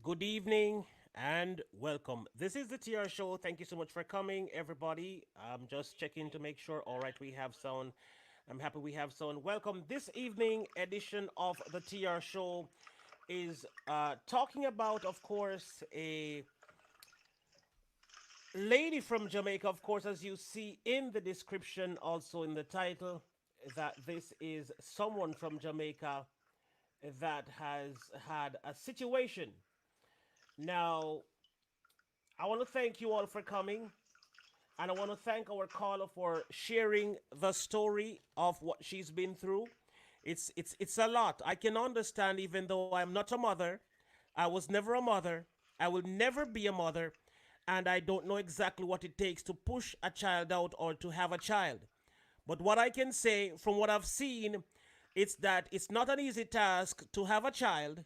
Good evening and welcome. This is the TR show. Thank you so much for coming, everybody. I'm just checking to make sure. All right, we have sound. I'm happy we have sound. Welcome. This evening edition of the TR show is talking about, of course, a lady from Jamaica. Of course, as you see in the description, also in the title, that this is someone from Jamaica that has had a situation. Now, I want to thank you all for coming, and I want to thank our caller for sharing the story of what she's been through. It's a lot. I can understand, even though I'm not a mother. I was never a mother. I will never be a mother, and I don't know exactly what it takes to push a child out or to have a child. But what I can say from what I've seen, it's that it's not an easy task to have a child.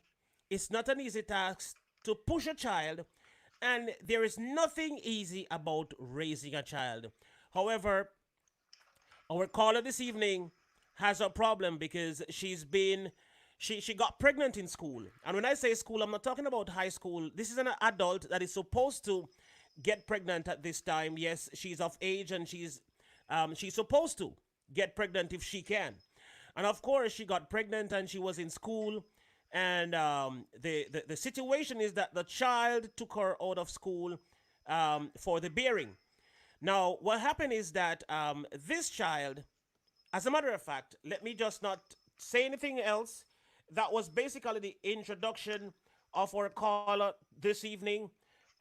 It's not an easy task to push a child, and there is nothing easy about raising a child. However, our caller this evening has a problem because she got pregnant in school. And when I say school, I'm not talking about high school. This is an adult that is supposed to get pregnant at this time. Yes, she's of age and she's supposed to get pregnant if she can. And of course, she got pregnant and she was in school. And the situation is that the child took her out of school for the bearing. Now, what happened is that this child, as a matter of fact, let me just not say anything else. That was basically the introduction of our caller this evening.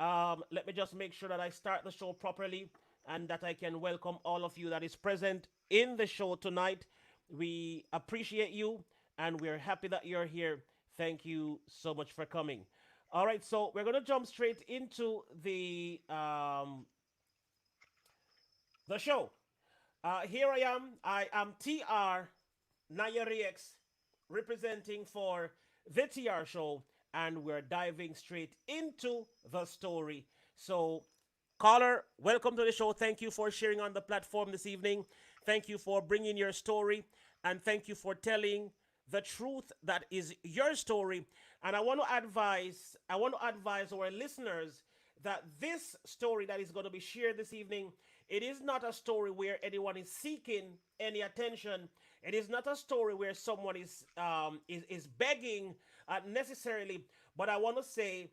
Let me just make sure that I start the show properly and that I can welcome all of you that is present in the show tonight. We appreciate you and we're happy that you're here. Thank you so much for coming. All right, so we're going to jump straight into the show. Here I am. I am TR Nayarix representing for the TR show, and we're diving straight into the story. So, caller, welcome to the show. Thank you for sharing on the platform this evening. Thank you for bringing your story, and thank you for telling the truth that is your story. And I want to advise our listeners that this story that is going to be shared this evening, it is not a story where anyone is seeking any attention. It is not a story where someone is begging necessarily. But I want to say,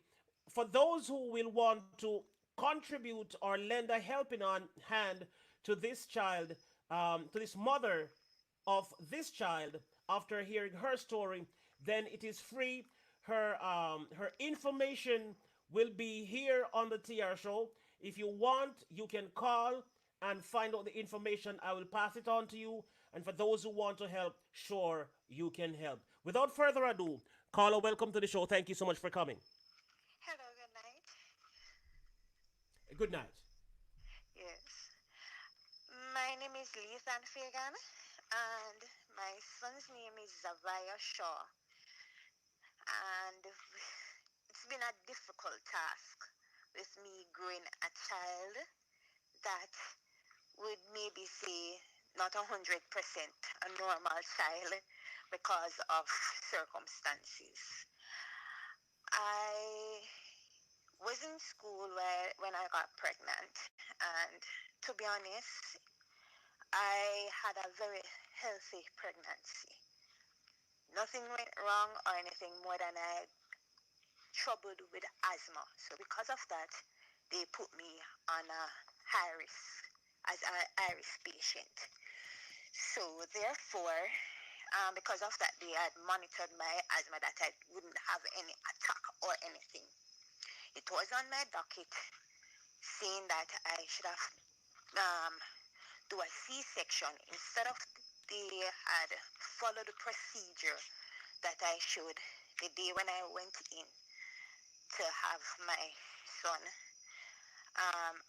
for those who will want to contribute or lend a helping hand to this child, to this mother of this child, after hearing her story, then it is free. Her information will be here on the TR show. If you want, you can call and find out the information. I will pass it on to you. And for those who want to help, sure, you can help. Without further ado, caller, welcome to the show. Thank you so much for coming. Hello, good night. Good night. Yes. My name is Lethan Fagan, and my son's name is Zavaya Shaw. And it's been a difficult task with me growing a child that would maybe say not 100% a normal child because of circumstances. I was in school when I got pregnant, and to be honest, I had a very healthy pregnancy. Nothing went wrong or anything more than I troubled with asthma. So because of that, they put me on a high risk as a high risk patient. So therefore, because of that, they had monitored my asthma that I wouldn't have any attack or anything. It was on my docket saying that I should have um, do a C-section instead of they had followed the procedure that I showed the day when I went in to have my son.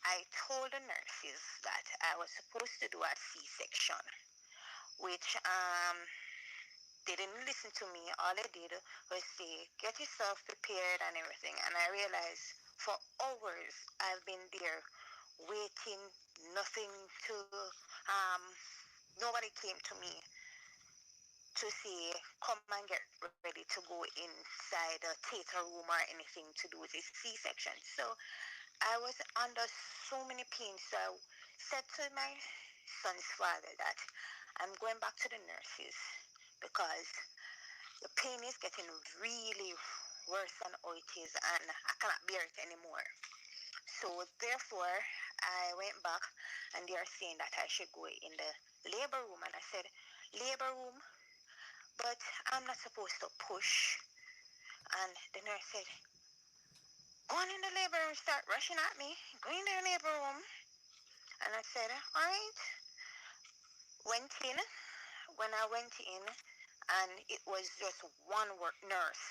I told the nurses that I was supposed to do a C-section, which they didn't listen to me. All they did was say, get yourself prepared and everything. And I realized for hours I've been there waiting, nothing to, um, nobody came to me to say, come and get ready to go inside a theater room or anything to do this C-section. So I was under so many pains. So I said to my son's father that I'm going back to the nurses because the pain is getting really worse than how it is and I cannot bear it anymore. So therefore, I went back and they are saying that I should go in the labor room. And I said, labor room? But I'm not supposed to push. And the nurse said, go on in the labor room, start rushing at me. Go in the labor room. And I said, all right. Went in. When I went in, and it was just one nurse.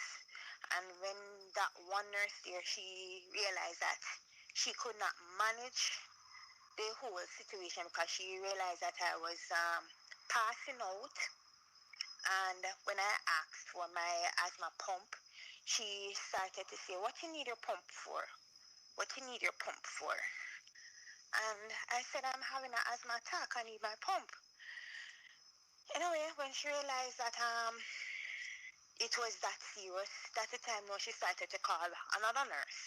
And when that one nurse there, she realized that she could not manage the whole situation because she realized that I was passing out. And when I asked for my asthma pump, she started to say, what you need your pump for? What you need your pump for? And I said, I'm having an asthma attack. I need my pump. Anyway, when she realized that it was that serious, that's the time now she started to call another nurse.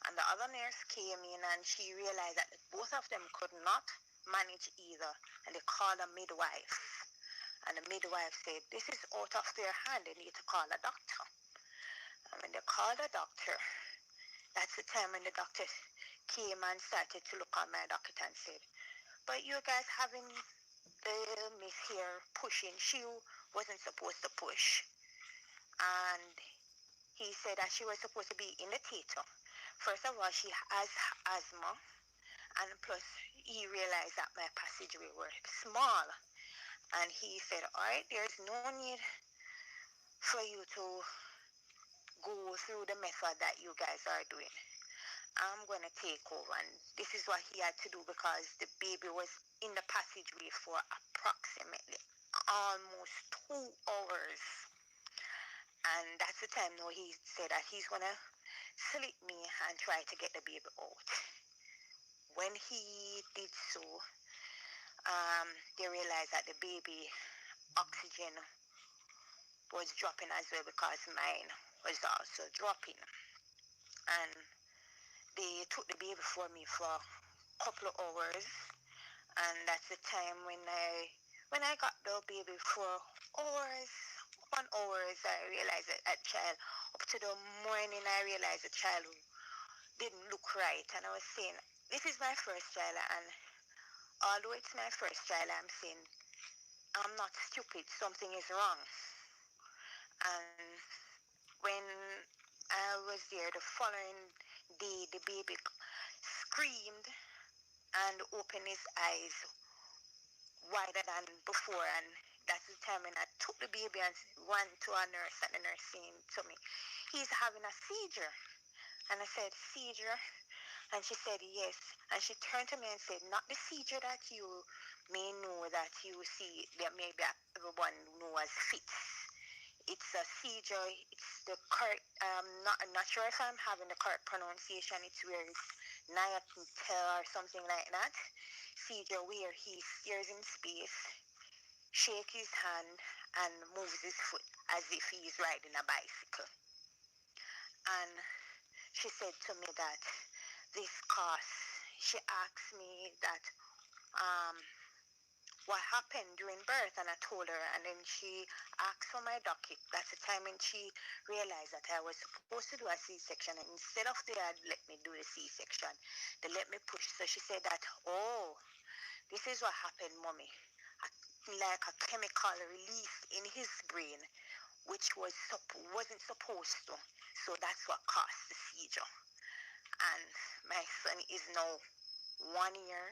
And the other nurse came in and she realized that both of them could not manage either. And they called a midwife. And the midwife said, this is out of their hand. They need to call a doctor. And when they called a doctor, that's the time when the doctor came and started to look at my docket and said, but you guys having the miss here pushing. She wasn't supposed to push. And he said that she was supposed to be in the theater. First of all, she has asthma. And plus, he realized that my passageway were small. And he said, all right, there's no need for you to go through the method that you guys are doing. I'm going to take over. And this is what he had to do because the baby was in the passageway for approximately almost 2 hours. And that's the time now he said that he's going to slit me and try to get the baby out. When he did so, they realized that the baby oxygen was dropping as well because mine was also dropping. And they took the baby for me for a couple of hours. And that's the time when I got the baby for hours, 1 hours, I realized that a child, up to the morning, I realized the child didn't look right. And I was saying, this is my first child. And although it's my first child, I'm saying, I'm not stupid. Something is wrong. And when I was there the following day, the baby screamed and opened his eyes wider than before. And that's the time when I took the baby and ran to a nurse, and the nurse saying to me, he's having a seizure. And I said, seizure? And she said, yes. And she turned to me and said, not the seizure that you may know that you see that maybe everyone knows as fits. It's a seizure. It's the correct, I'm not sure if I'm having the correct pronunciation. It's where it's Niatel or something like that. Seizure where he stares in space, shakes his hand, and moves his foot as if he's riding a bicycle. And she said to me that this course, she asked me that um, what happened during birth, and I told her, and then she asked for my docket. That's the time when she realized that I was supposed to do a C-section, and instead of they had let me do the C-section, they let me push. So she said that, oh, this is what happened, mommy. Like a chemical release in his brain, which wasn't supposed to. So that's what caused the seizure. And my son is now 1 year,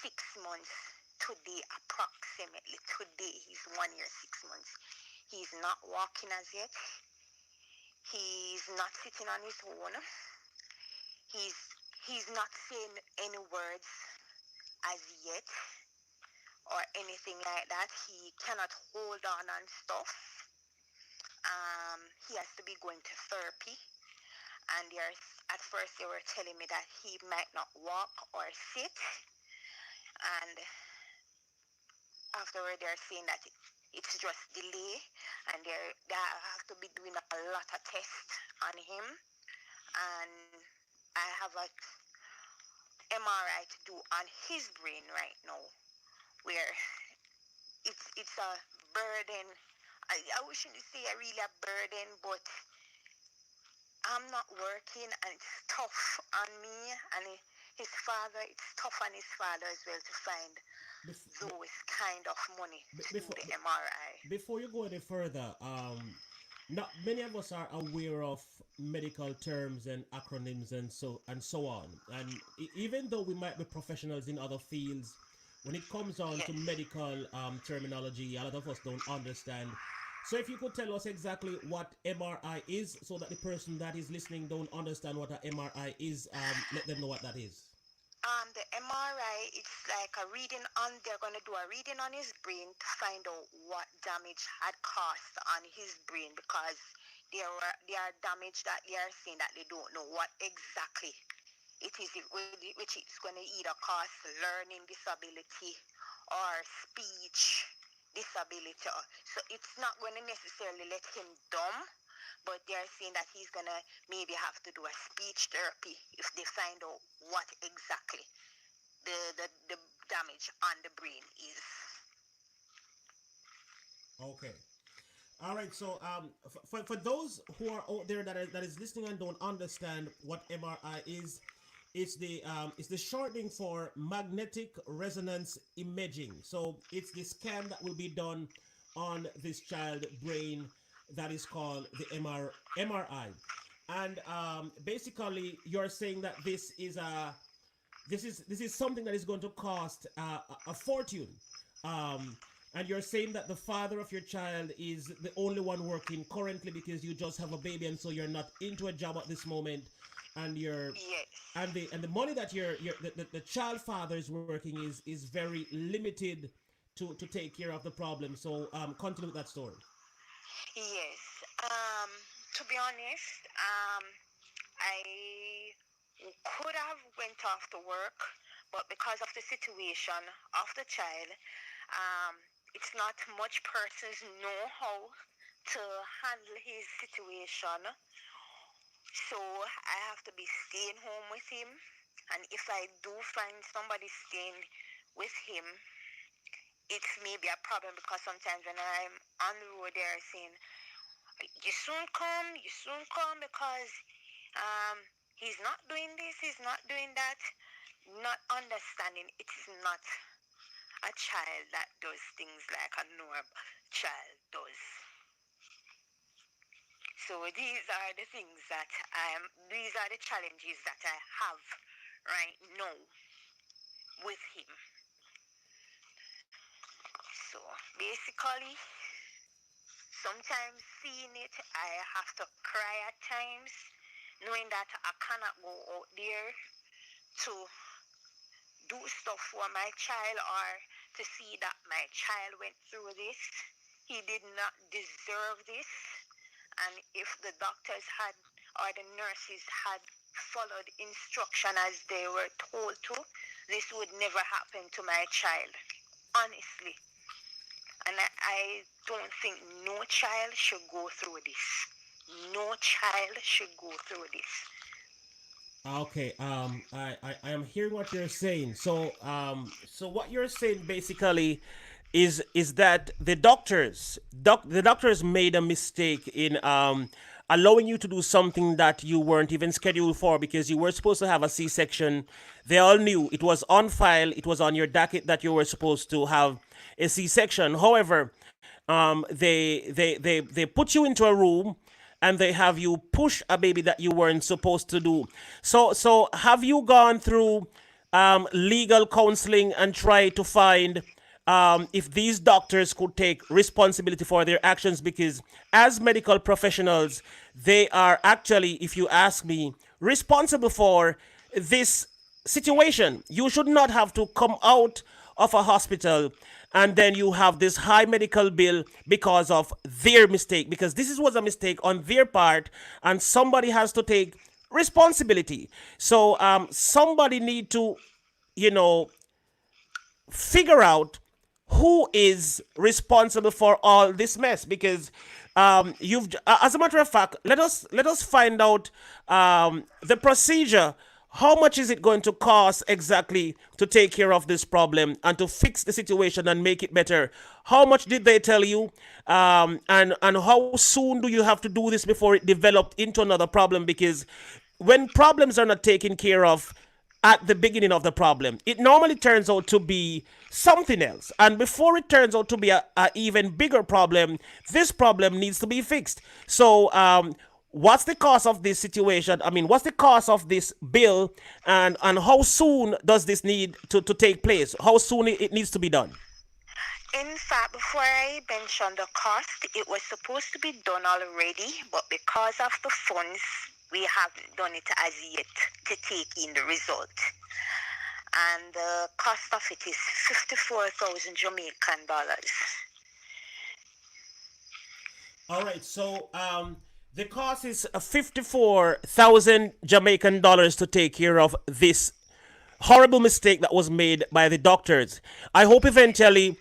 6 months today, approximately. Today, he's 1 year, 6 months. He's not walking as yet. He's not sitting on his own. He's not saying any words as yet or anything like that. He cannot hold on and stuff. He has to be going to therapy. And at first they were telling me that he might not walk or sit. And afterward they're saying that it's just delay, and they have to be doing a lot of tests on him. And I have a MRI to do on his brain right now, where it's a burden. I wouldn't say a really a burden, but I'm not working, and it's tough on me and his father. It's tough on his father as well to find Bef- those kind of money to do before the MRI. before you go any further, not many of us are aware of medical terms and acronyms and so on. And even though we might be professionals in other fields, when it comes on to Yes. medical terminology, a lot of us don't understand. So if you could tell us exactly what MRI is, so that the person that is listening don't understand what a MRI is, let them know what that is. The MRI, it's like a reading on, they're going to do a reading on his brain to find out what damage had caused on his brain, because there are damage that they are saying that they don't know what exactly it is, which is going to either cause learning disability or speech disability. So it's not going to necessarily let him dumb, but they're saying that he's going to maybe have to do a speech therapy if they find out what exactly the damage on the brain is. Okay. All right. So for those who are out there that is listening and don't understand what MRI is, it's the shortening for magnetic resonance imaging. So it's the scan that will be done on this child brain that is called the MRI. And basically, you're saying that this is something that is going to cost a fortune. Um, and you're saying that the father of your child is the only one working currently because you just have a baby, and so you're not into a job at this moment, and you're Yes. and the money that the child father is working is very limited to take care of the problem. So continue with that story. Yes. To be honest, I could have went off to work, but because of the situation of the child, um, it's not much persons know how to handle his situation. So I have to be staying home with him. And if I do find somebody staying with him, it's maybe a problem, because sometimes when I'm on the road, they're saying, you soon come, because um, he's not doing this, he's not doing that. Not understanding it's not a child that does things like a normal child does. So these are the challenges that I have right now with him. So basically, sometimes seeing it, I have to cry at times, knowing that I cannot go out there to do stuff for my child, or to see that my child went through this. He did not deserve this. And if the doctors had, or the nurses had, followed instruction as they were told to, this would never happen to my child. Honestly. And I don't think no child should go through this. No child should go through this. Okay, I am hearing what you're saying. So what you're saying basically is that the doctors made a mistake in allowing you to do something that you weren't even scheduled for, because you were supposed to have a C-section. They all knew it was on file. It was on your docket that you were supposed to have a C-section. However, they put you into a room and they have you push a baby that you weren't supposed to do. So have you gone through legal counseling and try to find if these doctors could take responsibility for their actions? Because as medical professionals, they are actually, if you ask me, responsible for this situation. You should not have to come out of a hospital and then you have this high medical bill because of their mistake, because was a mistake on their part, and somebody has to take responsibility. So somebody need to, you know, figure out who is responsible for all this mess, because you've as a matter of fact, let us find out the procedure. How much is it going to cost exactly to take care of this problem and to fix the situation and make it better? How much did they tell you? And how soon do you have to do this before it developed into another problem? Because when problems are not taken care of at the beginning of the problem, it normally turns out to be something else. And before it turns out to be a even bigger problem, this problem needs to be fixed. So, what's the cost of this situation? I mean, what's the cost of this bill, and how soon does this need to take place? How soon it needs to be done? In fact, before I mention the cost, it was supposed to be done already, but because of the funds, we haven't done it as yet to take in the result. And the cost of it is 54,000 Jamaican dollars. All right, so the cost is 54,000 Jamaican dollars to take care of this horrible mistake that was made by the doctors. I hope eventually,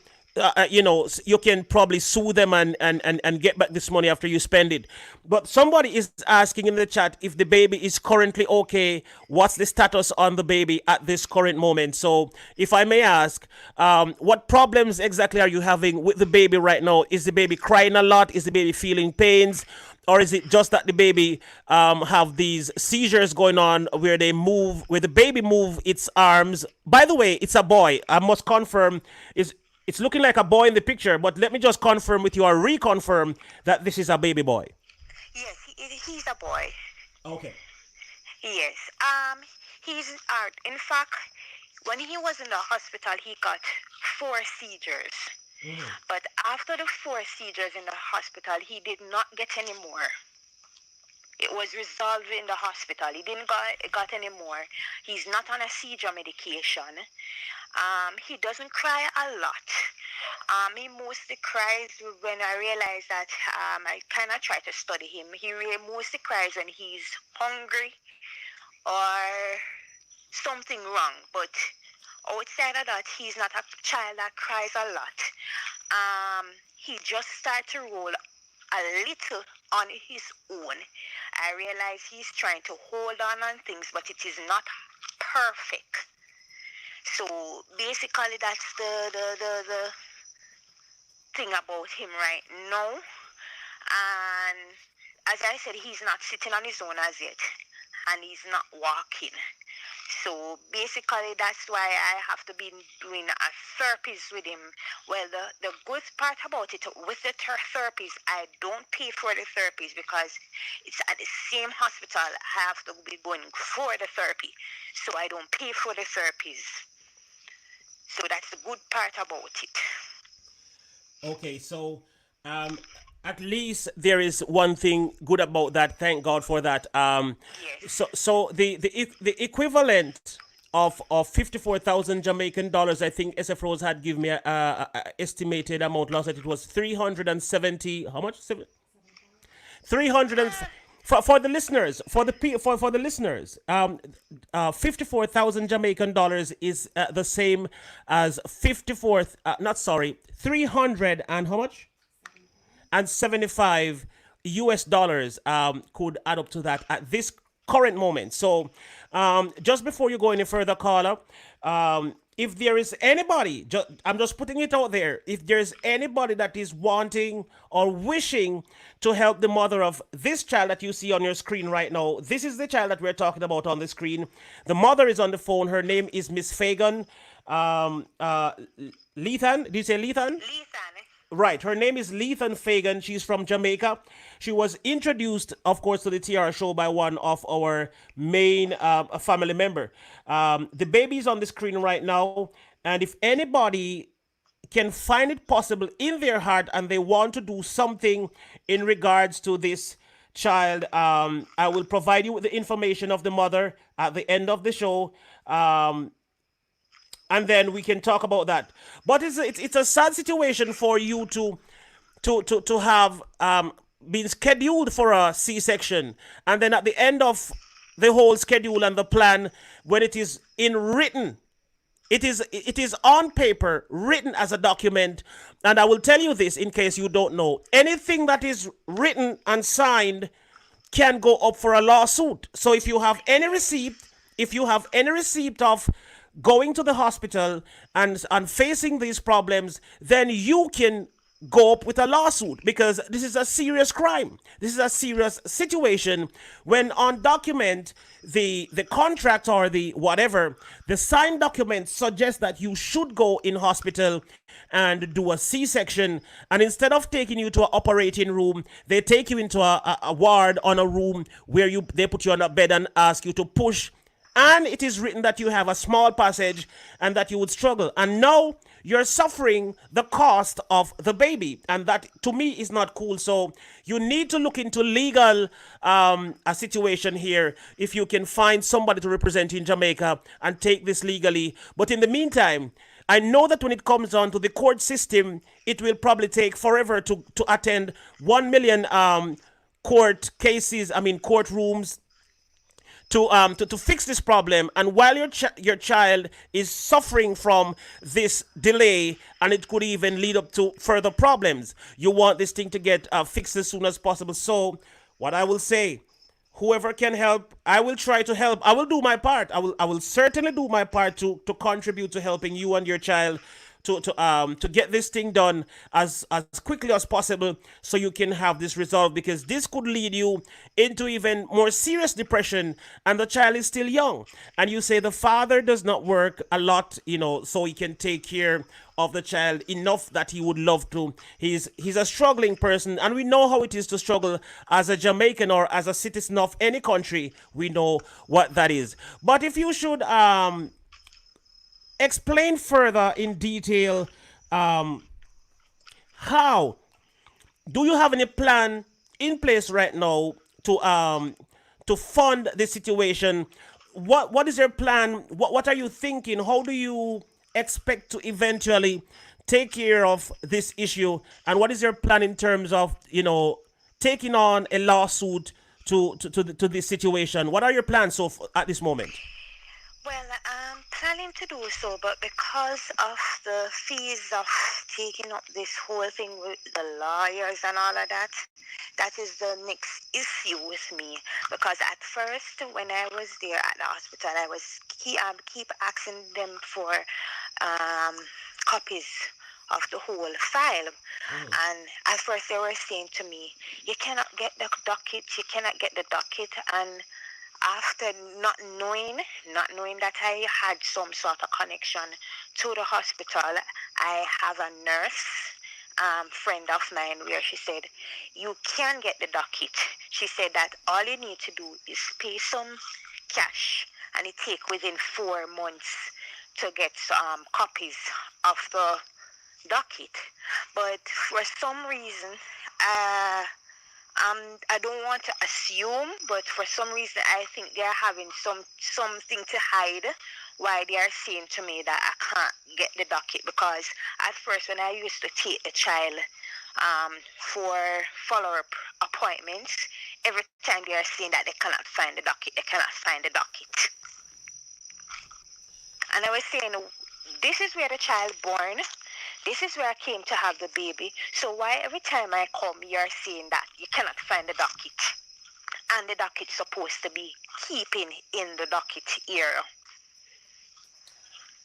you can probably sue them and get back this money after you spend it. But somebody is asking in the chat if the baby is currently okay. What's the status on the baby at this current moment? So, if I may ask, what problems exactly are you having with the baby right now? Is the baby crying a lot? Is the baby feeling pains? Or is it just that the baby have these seizures going on where where the baby move its arms? By the way, it's a boy. I must confirm. It's looking like a boy in the picture, but let me just confirm with you or reconfirm that this is a baby boy. Yes, he's a boy. Okay. Yes. He's in fact, when he was in the hospital, he got 4 seizures. Mm-hmm. But after the 4 seizures in the hospital, he did not get any more. It was resolved in the hospital. He didn't got any more. He's not on a seizure medication. He doesn't cry a lot. He mostly cries when I realize that I kind of try to study him. He mostly cries when he's hungry or something wrong. But outside of that, he's not a child that cries a lot. He just started to roll a little on his own. I realize he's trying to hold on things, but it is not perfect. So basically, that's the thing about him right now. And as I said, he's not sitting on his own as yet, and he's not walking. So basically, that's why I have to be doing a therapies with him. Well, the good part about it, with the therapies, I don't pay for the therapies because it's at the same hospital. I have to be going for the therapy. So I don't pay for the therapies. So that's the good part about it. Okay, so um, at least there is one thing good about that. Thank God for that. Yes. So the equivalent of 54,000 Jamaican dollars, I think SF Rose had given me a estimated amount last night. It was 370. How much? 300 for the listeners, for the listeners, 54,000 Jamaican dollars is the same as 54th, not sorry, 300 and how much? And 75 US dollars could add up to that at this current moment. So, just before you go any further, caller, if there is anybody, I'm just putting it out there, if there's anybody that is wanting or wishing to help the mother of this child that you see on your screen right now, this is the child that we're talking about on the screen. The mother is on the phone. Her name is Miss Fagan. Lethan, do you say Lethan? Lethan. Right. Her name is Lethan Fagan. She's from Jamaica. She was introduced, of course, to the TR show by one of our main family member. The baby is on the screen right now. And if anybody can find it possible in their heart and they want to do something in regards to this child, I will provide you with the information of the mother at the end of the show. And then we can talk about that. But it's a sad situation for you to have been scheduled for a C-section, and then at the end of the whole schedule and the plan, when it is in written It is on paper, written as a document, and I will tell you this in case you don't know. Anything that is written and signed can go up for a lawsuit. So if you have any receipt of going to the hospital and facing these problems, then you can go up with a lawsuit because this is a serious crime. This is a serious situation when on document the contract or the whatever the signed document suggests that you should go in hospital and do a C-section, and instead of taking you to an operating room, they take you into a ward on a room where you they put you on a bed and ask you to push, and it is written that you have a small passage and that you would struggle, and now you're suffering the cost of the baby, and that to me is not cool. So you need to look into legal a situation here if you can find somebody to represent you in Jamaica and take this legally. But in the meantime, I know that when it comes on to the court system, it will probably take forever to attend 1 million court cases, I mean courtrooms, to fix this problem. And while your child is suffering from this delay, and it could even lead up to further problems, you want this thing to get fixed as soon as possible. So what I will say, whoever can help, I will try to help. I will do my part. I will certainly do my part to contribute to helping you and your child to get this thing done as quickly as possible, so you can have this resolved, because this could lead you into even more serious depression, and the child is still young, and you say the father does not work a lot, so he can take care of the child enough that he would love to. He's a struggling person, and we know how it is to struggle as a Jamaican or as a citizen of any country. We know what that is. But if you should explain further in detail, how do you have any plan in place right now to fund the situation? What is your plan? What are you thinking? How do you expect to eventually take care of this issue? And what is your plan in terms of taking on a lawsuit to this situation? What are your plans at this moment? Well, I'm planning to do so, but because of the fees of taking up this whole thing with the lawyers and all of that, that is the next issue with me. Because at first, when I was there at the hospital, I keep asking them for copies of the whole file. And at first they were saying to me, you cannot get the docket, and after not knowing that I had some sort of connection to the hospital, I have a nurse friend of mine where she said, you can get the docket. She said that all you need to do is pay some cash, and it take within 4 months to get copies of the docket. But for some reason, I don't want to assume, but for some reason I think they're having something to hide why they are saying to me that I can't get the docket. Because at first, when I used to take the child for follow-up appointments, every time they are saying that they cannot find the docket, and I was saying, this is where the child born. This is where I came to have the baby. So why every time I come, you're saying that you cannot find the docket? And the docket's supposed to be keeping in the docket era.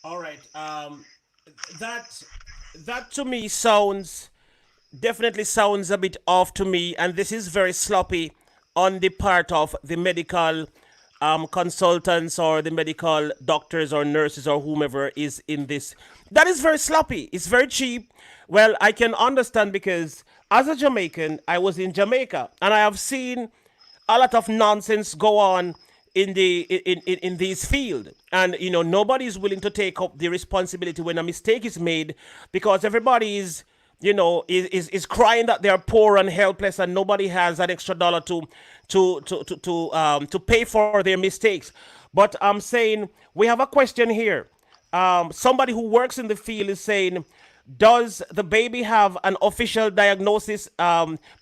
All right. That that to me sounds definitely sounds a bit off to me, and this is very sloppy on the part of the medical consultants or the medical doctors or nurses or whomever is in this. That is very sloppy. It's very cheap. Well, I can understand because as a Jamaican, I was in Jamaica and I have seen a lot of nonsense go on in this field, and nobody is willing to take up the responsibility when a mistake is made, because everybody is crying that they are poor and helpless, and nobody has an extra dollar to pay for their mistakes. But I'm saying we have a question here. Somebody who works in the field is saying, does the baby have an official diagnosis?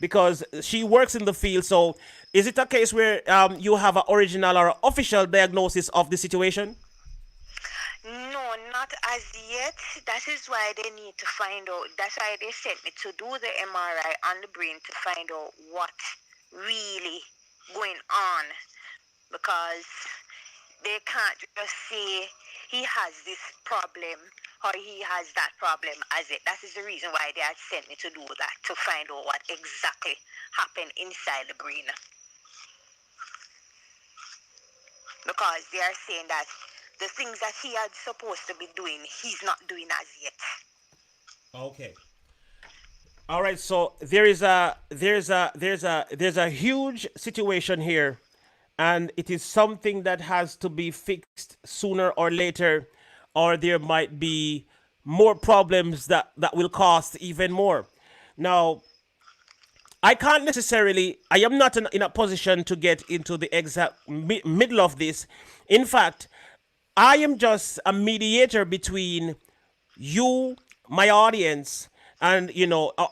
Because she works in the field, so is it a case where you have an original or official diagnosis of the situation? No, not as yet. That is why they need to find out. That's why they sent me to do the MRI on the brain to find out what really going on, because they can't just say he has this problem or he has that problem as it. That is the reason why they had sent me to do that, to find out what exactly happened inside the brain. Because they are saying that the things that he had supposed to be doing, he's not doing as yet. Okay. All right, so there's a huge situation here, and it is something that has to be fixed sooner or later, or there might be more problems that will cost even more. Now, I can't necessarily, I am not in a position to get into the exact middle of this. In fact, I am just a mediator between you, my audience, and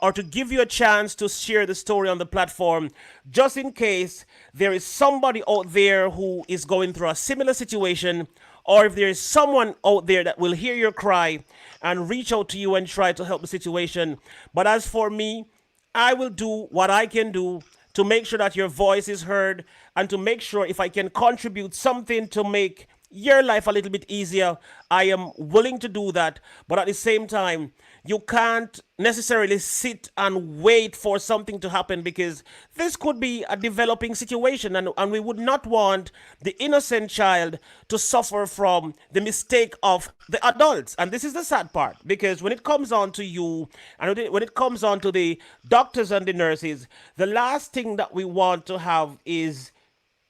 or to give you a chance to share the story on the platform, just in case there is somebody out there who is going through a similar situation, or if there is someone out there that will hear your cry and reach out to you and try to help the situation. But as for me, I will do what I can do to make sure that your voice is heard, and to make sure if I can contribute something to make your life a little bit easier, I am willing to do that. But at the same time, you can't necessarily sit and wait for something to happen, because this could be a developing situation, and we would not want the innocent child to suffer from the mistake of the adults. And this is the sad part, because when it comes on to you, and when it comes on to the doctors and the nurses, the last thing that we want to have is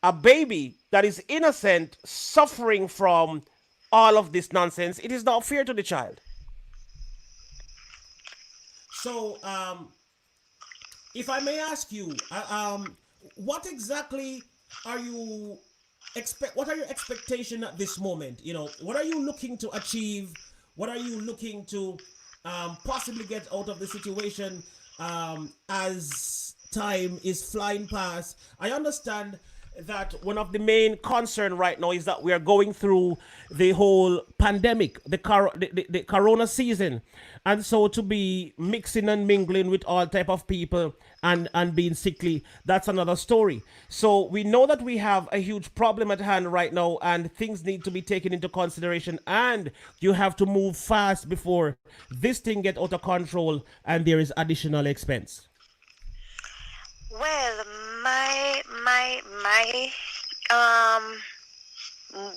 a baby that is innocent suffering from all of this nonsense. It is not fair to the child. So, if I may ask you, what exactly are you expect? What are your expectations at this moment? What are you looking to achieve? What are you looking to possibly get out of the situation as time is flying past? I understand that one of the main concern right now is that we are going through the whole pandemic, the corona season, and so to be mixing and mingling with all type of people and being sickly, that's another story. So we know that we have a huge problem at hand right now, and things need to be taken into consideration, and you have to move fast before this thing get out of control and there is additional expense. Well, my um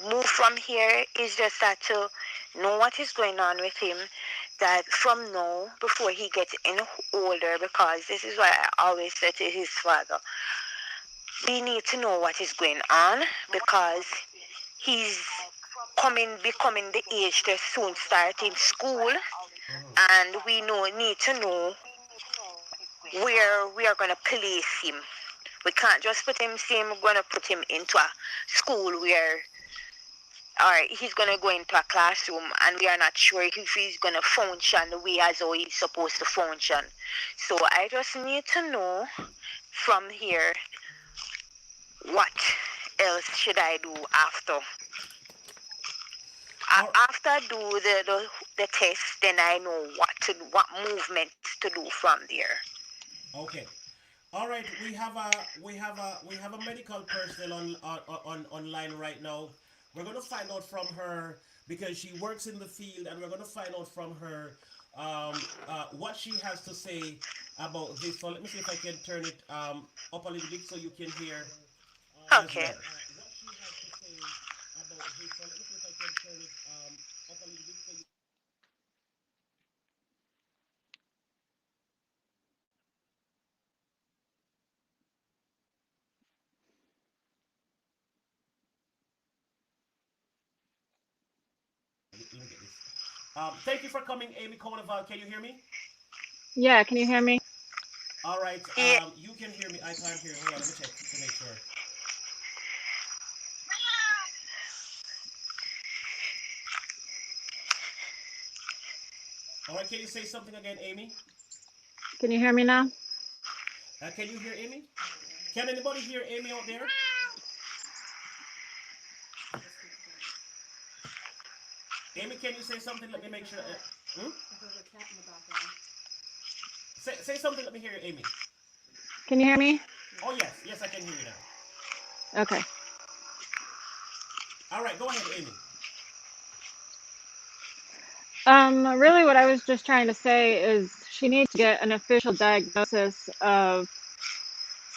move from here is just that to know what is going on with him, that from now, before he gets any older, because this is what I always said to his father, we need to know what is going on, because he's becoming the age to soon start in school, and we need to know where we are going to place him. We can't just put him, say we're going to put him into a school where, or he's going to go into a classroom and we are not sure if he's going to function the way as how he's supposed to function. So I just need to know from here, what else should I do after. All, After I do the test, then I know what movement to do from there. okay. All right, we have a medical personnel on online right now. We're gonna find out from her, because she works in the field, and we're gonna find out from her what she has to say about this. So let me see if I can turn it up a little bit so you can hear as Okay. well. What she has to say about this. So let me see if I can turn it up a little bit so you. Let me get this. Thank you for coming, Amy Coneval. Can you hear me? Yeah, can you hear me? All right. Yeah. You can hear me. I can't hear. Hold on. Let me check to make sure. All right. Can you say something again, Amy? Can you hear me now? Can you hear Amy? Can anybody hear Amy out there? Amy, can you say something? Let me make sure. Hmm? Say something. Let me hear you, Amy. Can you hear me? Oh yes, yes, I can hear you now. Okay. All right, go ahead, Amy. Really what I was just trying to say is she needs to get an official diagnosis of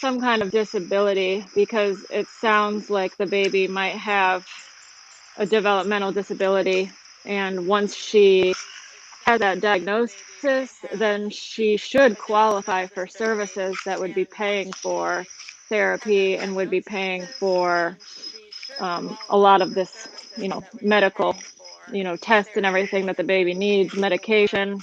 some kind of disability because it sounds like the baby might have a developmental disability. And once she has that diagnosis, then she should qualify for services that would be paying for therapy and would be paying for a lot of this, medical, tests and everything that the baby needs, medication.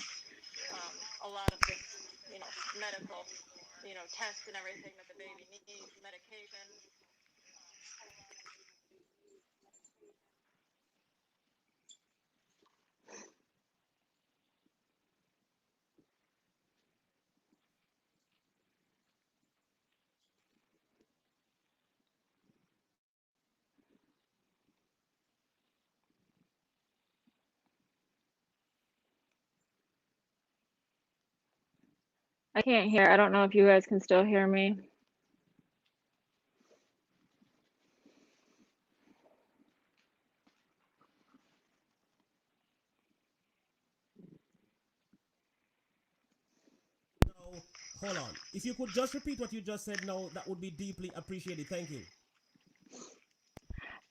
I can't hear. I don't know if you guys can still hear me. Now, hold on. If you could just repeat what you just said now, that would be deeply appreciated. Thank you.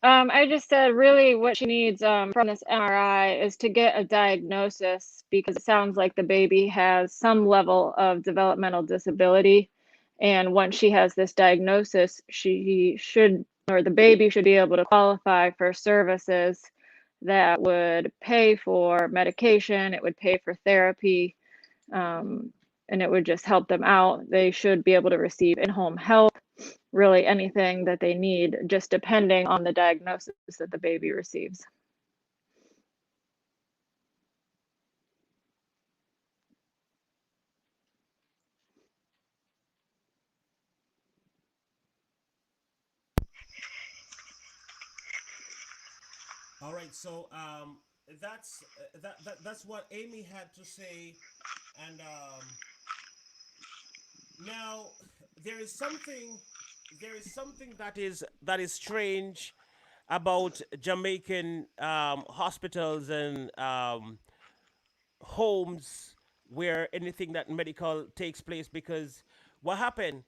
I just said really what she needs from this MRI is to get a diagnosis because it sounds like the baby has some level of developmental disability. And once she has this diagnosis, she should, or the baby should be able to qualify for services that would pay for medication, it would pay for therapy, um, and it would just help them out. They should be able to receive in-home help, really anything that they need, just depending on the diagnosis that the baby receives. All right, so that's what Amy had to say, and now there is something that is strange about Jamaican hospitals and homes where anything that medical takes place, because what happened,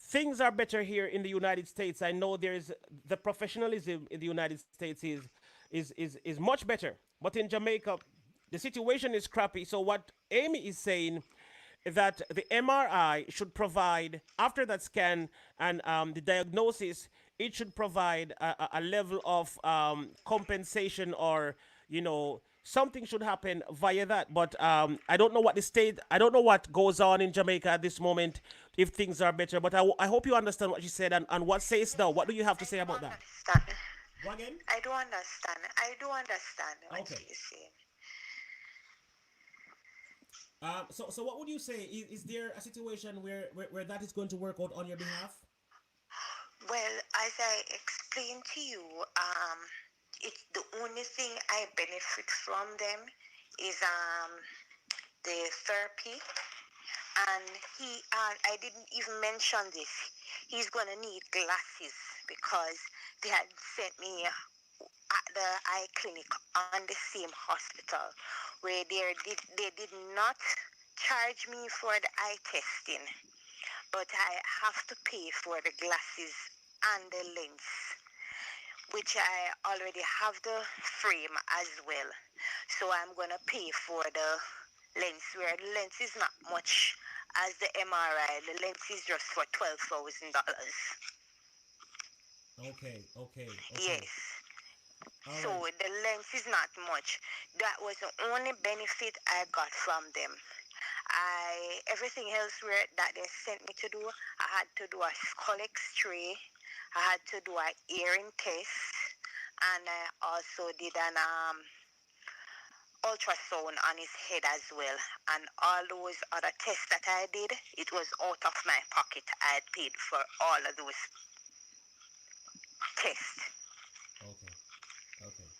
things are better here in the United States. I know there's the professionalism in the United States is much better, but in Jamaica the situation is crappy. So what Amy is saying is that the MRI should provide, after that scan and the diagnosis, it should provide a level of compensation, or something should happen via that. But I don't know what the state, I don't know what goes on in Jamaica at this moment, if things are better. But I hope you understand what she said, and what says now. What do you have to I say do about that? understand. Go again? I do understand. I do understand what Okay. you're saying. So what would you say? Is there a situation where that is going to work out on your behalf? Well, as I explained to you, it's the only thing I benefit from them is the therapy. And I didn't even mention this. He's gonna need glasses because they had sent me at the eye clinic on the same hospital where they did not charge me for the eye testing, but I have to pay for the glasses and the lens, which I already have the frame as well. So I'm gonna pay for the lens, where the lens is not much as the MRI. The lens is just for $12,000. Okay, okay, okay. Yes. All So right. the lens is not much. That was the only benefit I got from them. Everything else that they sent me to do, I had to do a skull X-ray, I had to do a hearing test, and I also did an ultrasound on his head as well. And all those other tests that I did, it was out of my pocket. I had paid for all of those tests. Okay. Okay.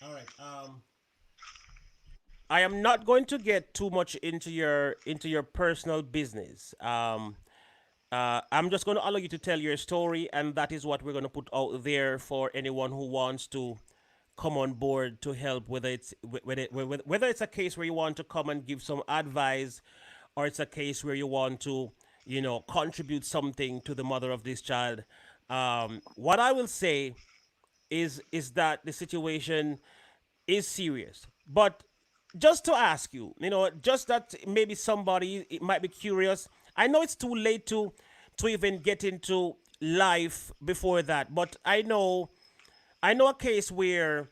All right. I am not going to get too much into your personal business. I'm just going to allow you to tell your story, and that is what we're going to put out there for anyone who wants to come on board to help. Whether it's a case where you want to come and give some advice, or it's a case where you want to, contribute something to the mother of this child. What I will say is that the situation is serious. But just to ask you, just that maybe somebody it might be curious. I know it's too late to even get into life before that, but I know a case where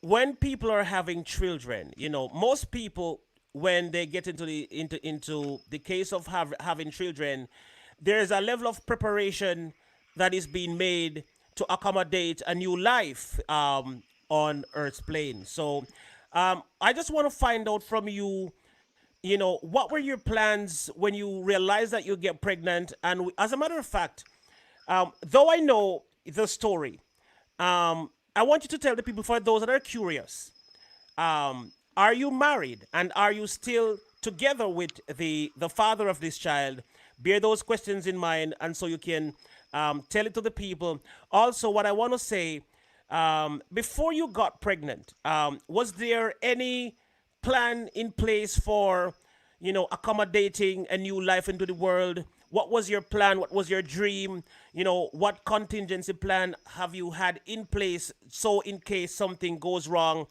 when people are having children, most people when they get into the case of having children, there is a level of preparation that is being made to accommodate a new life on Earth's plane. So, I just want to find out from you, what were your plans when you realized that you get pregnant? And as a matter of fact, though I know the story, I want you to tell the people, for those that are curious, are you married and are you still together with the father of this child? Bear those questions in mind, and so you can tell it to the people. Also, what I want to say, before you got pregnant, was there any plan in place for accommodating a new life into the world? What was your plan? What was your dream? What contingency plan have you had in place so in case something goes wrong?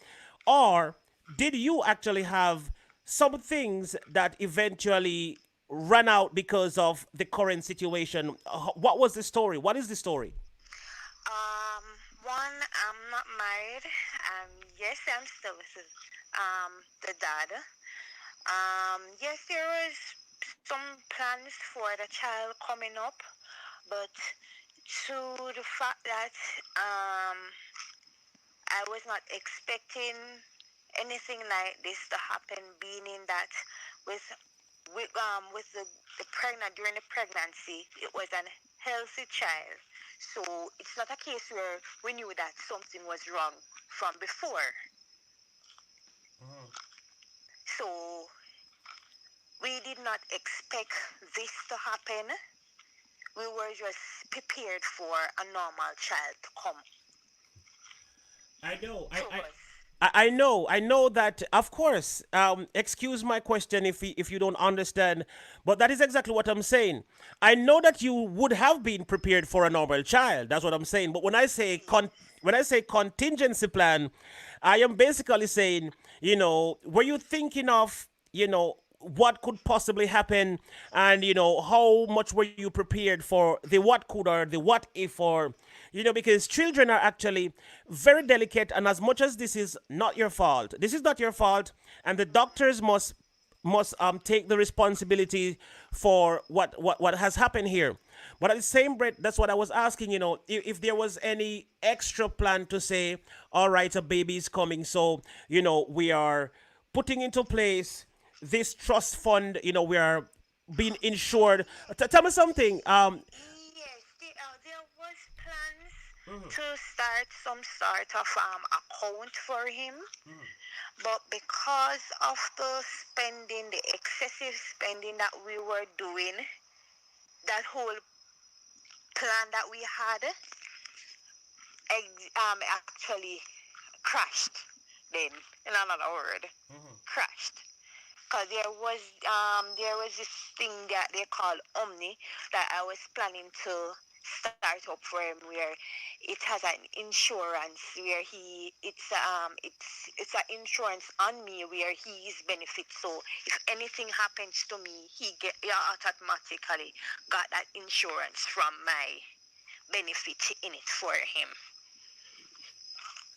Or did you actually have some things that eventually ran out because of the current situation? What was the story? What is the story? Um, One, I'm not married. Yes, I'm still with the dad. Yes, there was some plans for the child coming up, but to the fact that um, I was not expecting anything like this to happen, being in that with with the pregnant during the pregnancy, it was an healthy child. So it's not a case where we knew that something was wrong from before. So we did not expect this to happen. We were just prepared for a normal child to come I know. to I, us. I know that, of course. Excuse my question if you don't understand, but that is exactly what I'm saying. I know that you would have been prepared for a normal child. That's what I'm saying. But when I say contingency plan, I am basically saying, were you thinking of, what could possibly happen, and how much were you prepared for the what could or the what if, or because children are actually very delicate, and as much as this is not your fault, and the doctors must take the responsibility for what has happened here. But at the same breath, that's what I was asking. If there was any extra plan to say, all right, a baby is coming, so we are putting into place this trust fund. We are being insured. Tell me something. Yes, there was plans to start some sort of account for him, but because of the spending, the excessive spending that we were doing, that whole plan that we had actually crashed. Then, in another word, crashed. Because there was this thing that they call Omni that I was planning to start up for him, where it has an insurance where it's an insurance on me where he is benefit. So if anything happens to me, he automatically got that insurance from my benefit in it for him.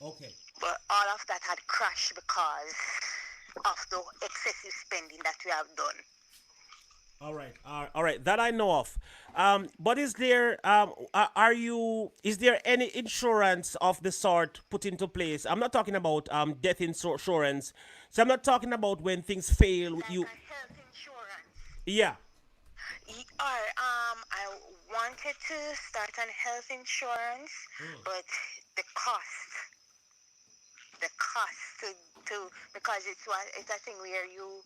Okay. But all of that had crashed because of the excessive spending that we have done. All right, all right. That I know of. But is there are you is there any insurance of the sort put into place? I'm not talking about death insurance. So I'm not talking about when things fail. Like You, a health insurance. yeah. Or I wanted to start on health insurance, but the cost the cost to because it's a thing where you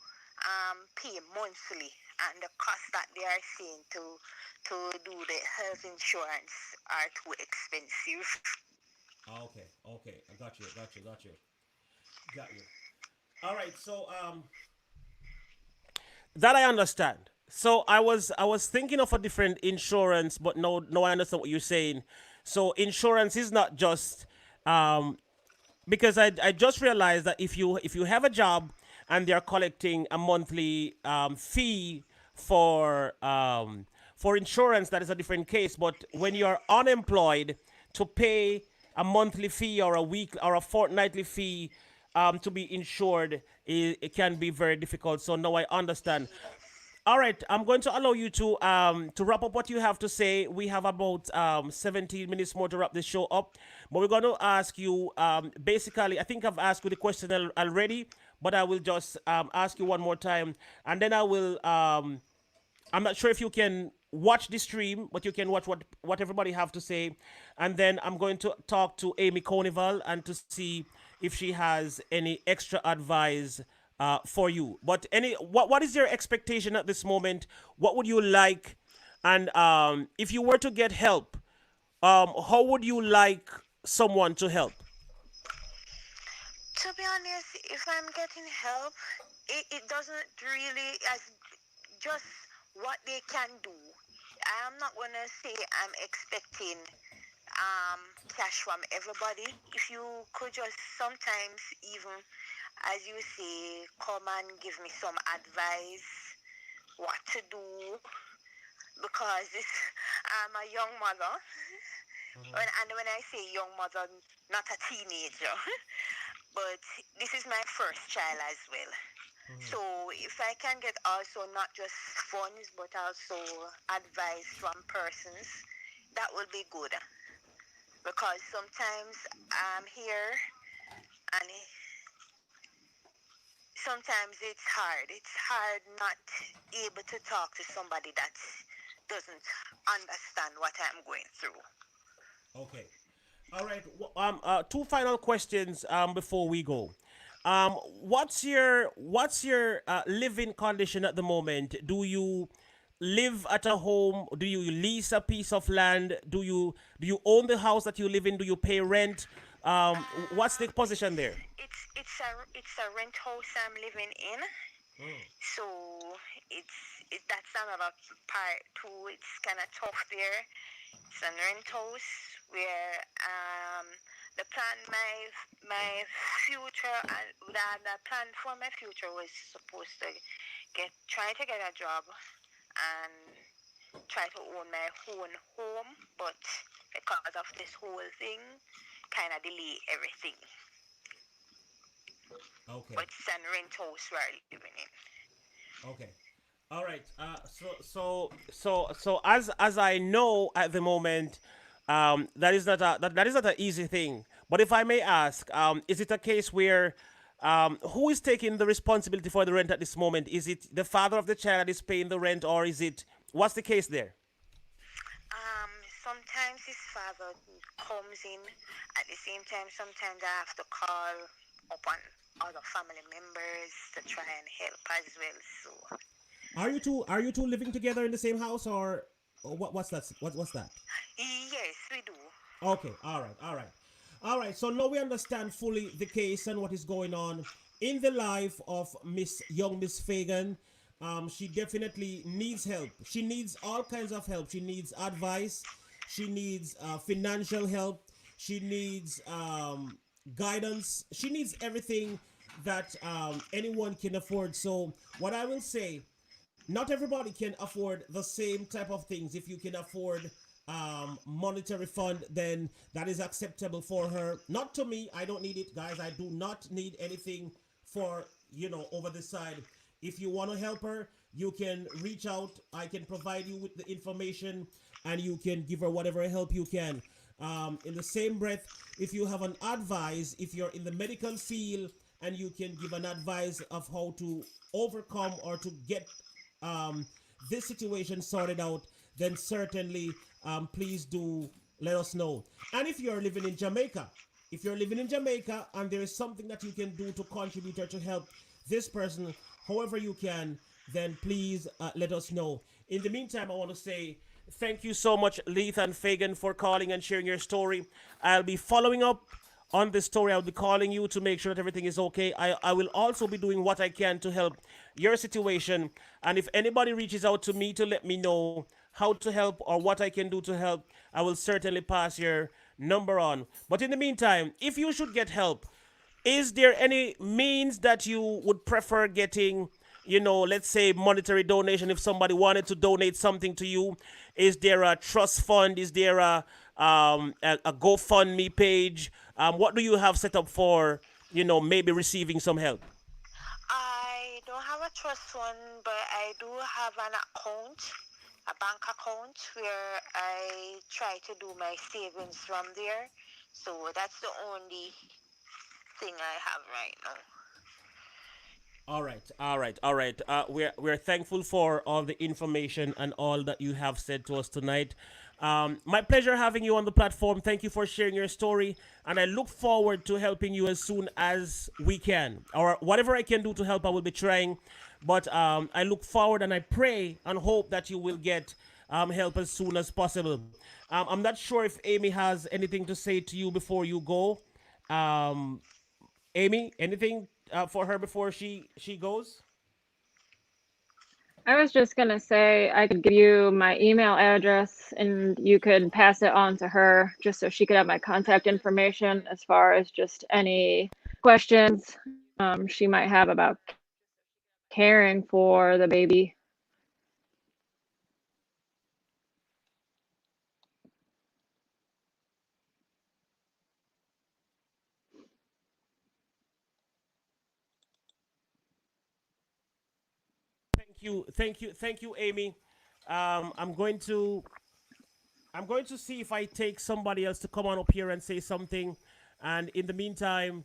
pay monthly, and the cost that they are seeing to do the health insurance are too expensive. Okay, okay, I got you, got you. All right, so that I understand. So I was thinking of a different insurance, but no, I understand what you're saying. So insurance is not just um, because I just realized that if you have a job and they're collecting a monthly fee for insurance, that is a different case. But when you're unemployed, to pay a monthly fee or a week or a fortnightly fee to be insured, it can be very difficult. So now I understand. Yes. All right, I'm going to allow you to wrap up what you have to say. We have about 17 minutes more to wrap this show up, but we're going to ask you basically. I think I've asked you the question already, but I will just ask you one more time, and then I will. I'm not sure if you can watch the stream, but you can watch what everybody have to say, and then I'm going to talk to Amy Conival and to see if she has any extra advice for you. But what is your expectation at this moment? What would you like? And if you were to get help, how would you like someone to help? To be honest, if I'm getting help, it doesn't really as just what they can do. I'm not gonna say I'm expecting cash from everybody. If you could just sometimes even, as you say, come and give me some advice, what to do, because I'm a young mother, and when I say young mother, not a teenager, but this is my first child as well. So if I can get also not just funds but also advice from persons, that will be good. Because sometimes I'm here and sometimes it's hard. It's hard not able to talk to somebody that doesn't understand what I'm going through. Okay. All right. Two final questions before we go. What's your living condition at the moment? Do you live at a home? Do you lease a piece of land? Do you own the house that you live in? Do you pay rent? What's the position It's there? it's a rent house I'm living in. So that's another part too. It's kind of tough there. It's a rent house where the plan my future and the plan for my future was supposed to try to get a job and try to own my own home, but because of this whole thing, kind of delay everything. Okay. But it's a rent house we're living in. Okay. All right. So as I know at the moment, that is not an easy thing. But if I may ask, is it a case where who is taking the responsibility for the rent at this moment? Is it the father of the child that is paying the rent, or is it what's the case there? Sometimes his father comes in. At the same time, sometimes I have to call upon other family members to try and help as well. So, Are you two living together in the same house, or what's that? What's that? yes, we do. Okay, all right, all right. All right, so now we understand fully the case and what is going on in the life of Miss Fagan. She definitely needs help. She needs all kinds of help. She needs advice. She needs financial help. She needs guidance. She needs everything that anyone can afford. So, what I will say, not everybody can afford the same type of things. If you can afford monetary fund, then that is acceptable for her. Not to me. I don't need it, guys. I do not need anything for over the side. If you want to help her, you can reach out. I can provide you with the information, and you can give her whatever help you can. In the same breath, if you have an advice, if you're in the medical field and you can give an advice of how to overcome or to get um, this situation sorted out, then certainly please do let us know. And if you're living in Jamaica, If you're living in Jamaica and there is something that you can do to contribute or to help this person, however you can, then please let us know. In the meantime, I want to say thank you so much, Leith and Fagan, for calling and sharing your story. I'll be following up on this story. I'll be calling you to make sure that everything is okay. I will also be doing what I can to help your situation. And if anybody reaches out to me to let me know how to help or what I can do to help, I will certainly pass your number on. But in the meantime, if you should get help, is there any means that you would prefer getting, let's say monetary donation if somebody wanted to donate something to you? Is there a trust fund? Is there a GoFundMe page? What do you have set up for, maybe receiving some help? I don't have a trust fund, but I do have an account, a bank account, where I try to do my savings from there. So that's the only thing I have right now. All right, all right, all right. We're thankful for all the information and all that you have said to us tonight. My pleasure having you on the platform. Thank you for sharing your story, and I look forward to helping you as soon as we can, or whatever I can do to help. I will be trying, but I look forward and I pray and hope that you will get help as soon as possible. I'm not sure if Amy has anything to say to you before you go. Um, Amy, anything for her before she goes? I was just gonna say I could give you my email address and you could pass it on to her just so she could have my contact information as far as just any questions she might have about caring for the baby. Thank you, thank you, thank you, Amy. Um, I'm going to I'm going to see if I take somebody else to come on up here and say something, and in the meantime,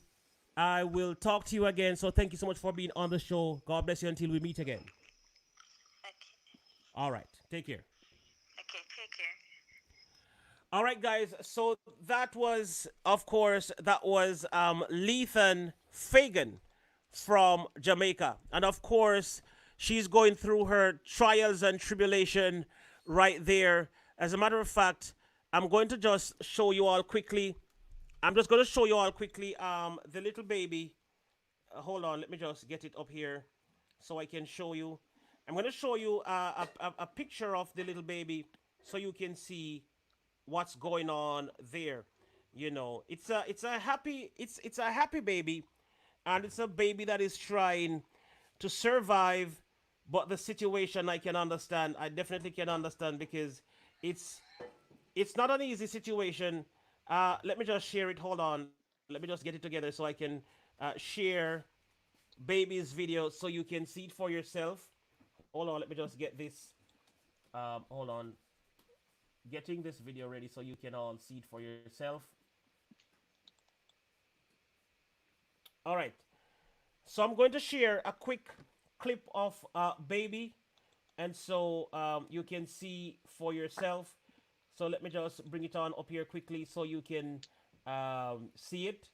I will talk to you again. So thank you so much for being on the show. God bless you until we meet again. Okay. All right, take care. Okay, take care. All right, guys. So that was, of course, that was Lethan Fagan from Jamaica, and of course, she's going through her trials and tribulation right there. As a matter of fact, I'm going to just show you all quickly. I'm just going to show you all quickly the little baby. Hold on, let me just get it up here so I can show you. I'm going to show you a picture of the little baby so you can see what's going on there. It's a happy baby, and it's a baby that is trying to survive. But the situation, I can understand. I definitely can understand because it's it's not an easy situation. Let me just share it. Hold on. Let me just get it together so I can share baby's video so you can see it for yourself. Hold on. Let me just get this. Hold on. Getting this video ready so you can all see it for yourself. All right. So I'm going to share a quick clip of baby, and so you can see for yourself. So let me just bring it on up here quickly so you can see it.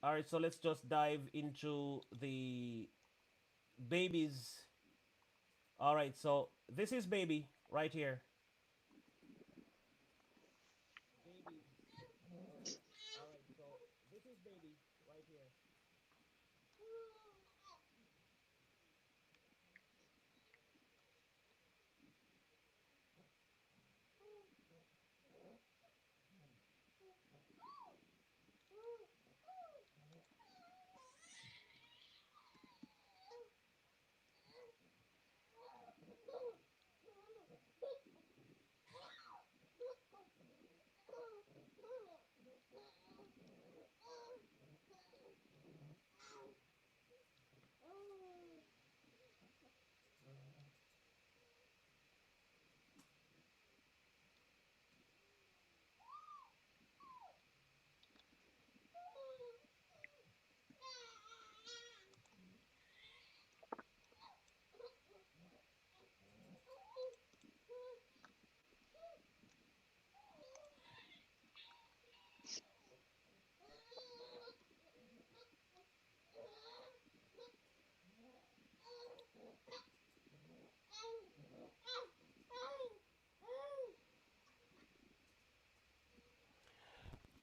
All right. So let's just dive into the babies. All right. So this is baby right here. Baby. All right. So this is baby right here.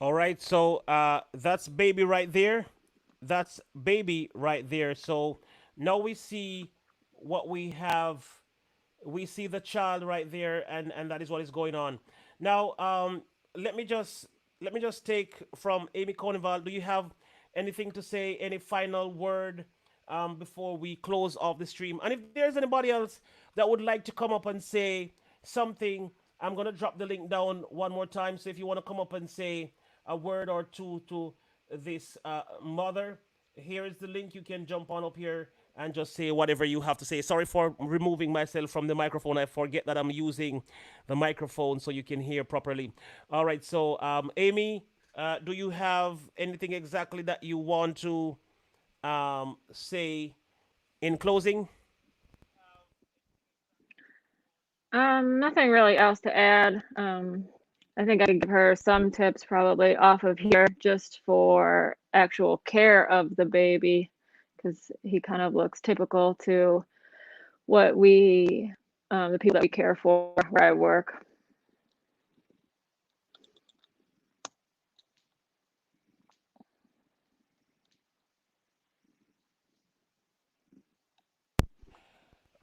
All right, so that's baby right there. That's baby right there. So now we see what we have. We see the child right there, and that is what is going on. Now, let me just let me just take from Amy Carnival. Do you have anything to say? Any final word before we close off the stream? And if there's anybody else that would like to come up and say something, I'm gonna drop the link down one more time. So if you want to come up and say a word or two to this mother, here is the link. You can jump on up here and just say whatever you have to say. Sorry for removing myself from the microphone. I forget that I'm using the microphone so you can hear properly. All right. So, Amy, do you have anything exactly that you want to say in closing? Nothing really else to add. I think I could give her some tips probably off of here just for actual care of the baby because he kind of looks typical to what the people that we care for where I work.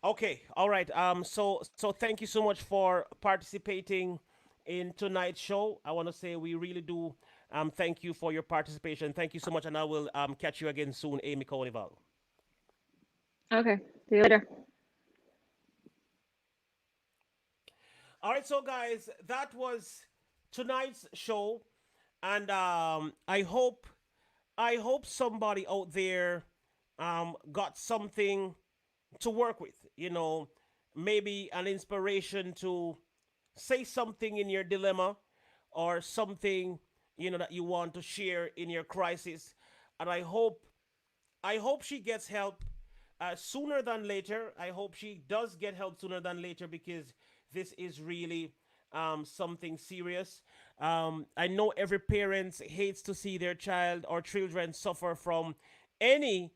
Okay, all right. So thank you so much for participating in tonight's show. I want to say we really do thank you for your participation. Thank you so much, and I will catch you again soon, Amy Carnival. Okay, see you later. All right, so guys, that was tonight's show, and I hope somebody out there got something to work with. Maybe an inspiration to say something in your dilemma or something that you want to share in your crisis, and I hope she gets help sooner than later. I hope she does get help sooner than later because this is really something serious. I know every parent hates to see their child or children suffer from any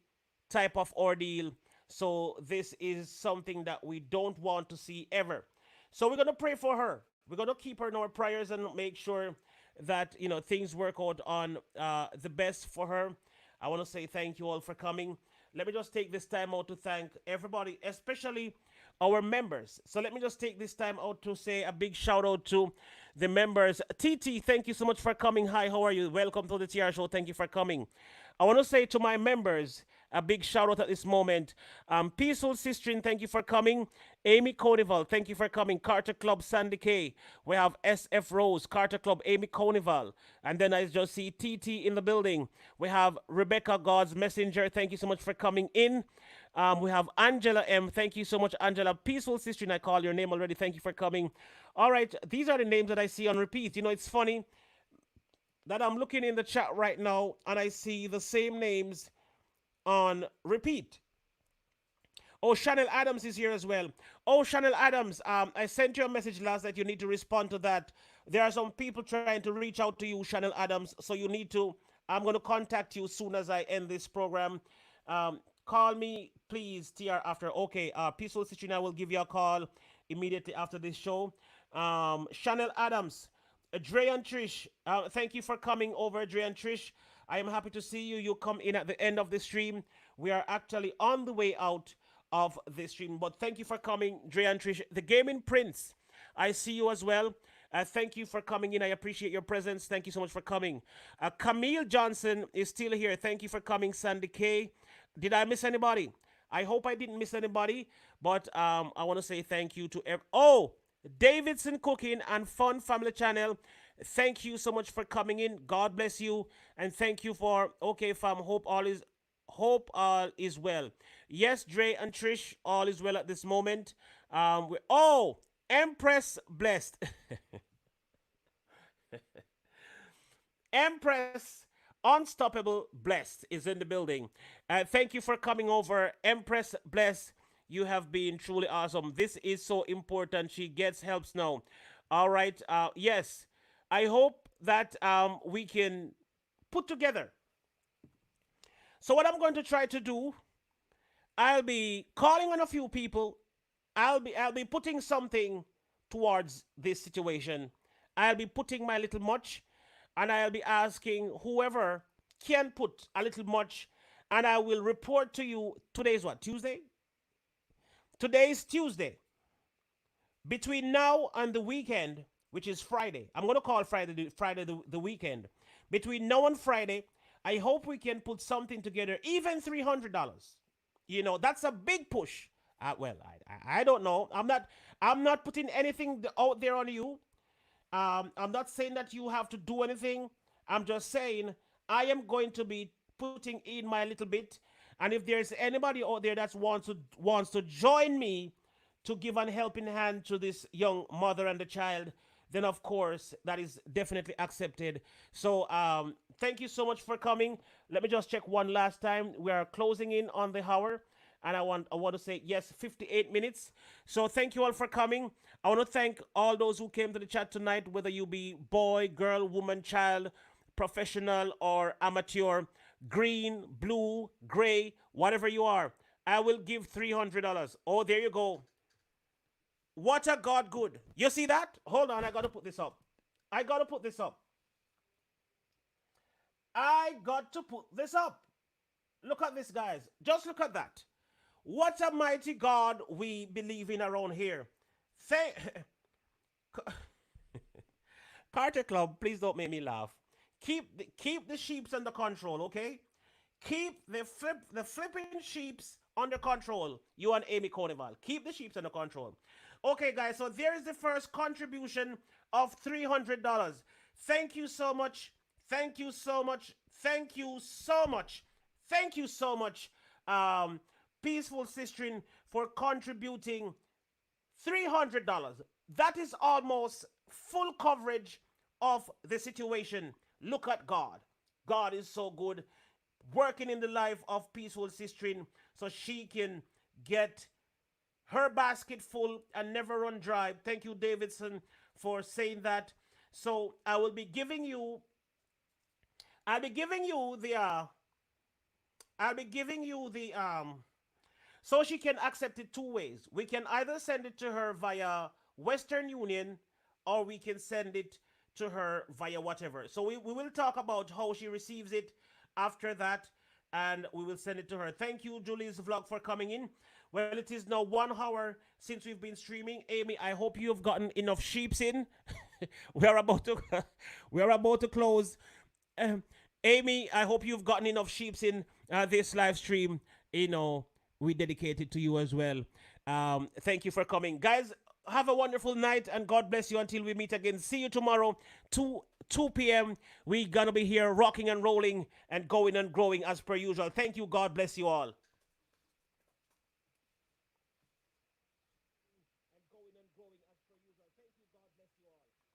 type of ordeal. So this is something that we don't want to see ever. So we're gonna pray for her. We're gonna keep her in our prayers and make sure that things work out on the best for her. I want to say thank you all for coming. Let me just take this time out to thank everybody, especially our members. So let me just take this time out to say a big shout out to the members. TT, thank you so much for coming. Hi, how are you? Welcome to the TR show. Thank you for coming. I want to say to my members, a big shout out at this moment. Peaceful Sistrin, thank you for coming. Amy Carnival, thank you for coming. Carter Club, Sandy K. We have SF Rose, Carter Club, Amy Carnival. And then I just see TT in the building. We have Rebecca, God's Messenger. Thank you so much for coming in. We have Angela M. Thank you so much, Angela. Peaceful Sistrin, I call your name already. Thank you for coming. All right, these are the names that I see on repeat. It's funny that I'm looking in the chat right now and I see the same names on repeat. Oh, Chanel Adams is here as well. Oh, Chanel Adams, I sent you a message last night. You need to respond to that. There are some people trying to reach out to you, Chanel Adams. So you need to. I'm going to contact you soon as I end this program. Call me, please, TR after. Okay, Peaceful Situation, I will give you a call immediately after this show. Chanel Adams, Dre and Trish, thank you for coming over, Dre and Trish. I am happy to see you. You come in at the end of the stream. We are actually on the way out of the stream, but thank you for coming, Dre and Trish. The Gaming Prince, I see you as well. Thank you for coming in. I appreciate your presence. Thank you so much for coming. Camille Johnson is still here. Thank you for coming, Sandy K. Did I miss anybody? I hope I didn't miss anybody, but I want to say thank you to Davidson Cooking and Fun Family Channel. Thank you so much for coming in. God bless you, and thank you for okay, fam. Hope all is well. Yes, Dre and Trish, all is well at this moment. Empress blessed. Empress Unstoppable Blessed is in the building. Thank you for coming over. Empress Blessed, you have been truly awesome. This is so important. She gets helps now. All right. Yes. I hope that we can put together. So what I'm going to try to do, I'll be calling on a few people. I'll be putting something towards this situation. I'll be putting my little much and I'll be asking whoever can put a little much, and I will report to you. Today's what, Tuesday? Today's Tuesday. Between now and the weekend, which is Friday, I'm going to call Friday the weekend. Between now and Friday, I hope we can put something together, even $300. That's a big push. Well, I don't know. I'm not putting anything out there on you. I'm not saying that you have to do anything. I'm just saying I am going to be putting in my little bit. And if there's anybody out there that wants to join me to give an helping hand to this young mother and the child, then of course that is definitely accepted. So thank you so much for coming. Let me just check one last time. We are closing in on the hour, and I want to say yes, 58 minutes. So thank you all for coming. I want to thank all those who came to the chat tonight, whether you be boy, girl, woman, child, professional or amateur, green, blue, gray, whatever you are. I will give $300. Oh, there you go. What a God good. You see that? Hold on, I got to put this up. I got to put this up. I got to put this up. Look at this, guys. Just look at that. What a mighty God we believe in around here. Thank Carter Club, please don't make me laugh. Keep the sheeps under control, okay? Keep the flipping sheeps under control. You and Amy Carnival. Keep the sheeps under control. Okay, guys, so there is the first contribution of $300. Thank you so much. Thank you so much. Thank you so much. Thank you so much, Peaceful Sistering, for contributing $300. That is almost full coverage of the situation. Look at God. God is so good, working in the life of Peaceful Sistering so she can get her basket full and never run dry. Thank you, Davidson, for saying that. So I'll be giving you the so she can accept it two ways. We can either send it to her via Western Union, or we can send it to her via whatever. So we will talk about how she receives it after that, and we will send it to her. Thank you, Julie's Vlog, for coming in. Well, it is now 1 hour since we've been streaming. Amy, I hope you have gotten enough sheeps in. we are about to we are about to close. Amy, I hope you've gotten enough sheeps in this live stream. We dedicate it to you as well. Thank you for coming. Guys, have a wonderful night, and God bless you until we meet again. See you tomorrow, 2 p.m. We're going to be here rocking and rolling and going and growing as per usual. Thank you. God bless you all. And going and growing as per usual. Thank you. God bless you all.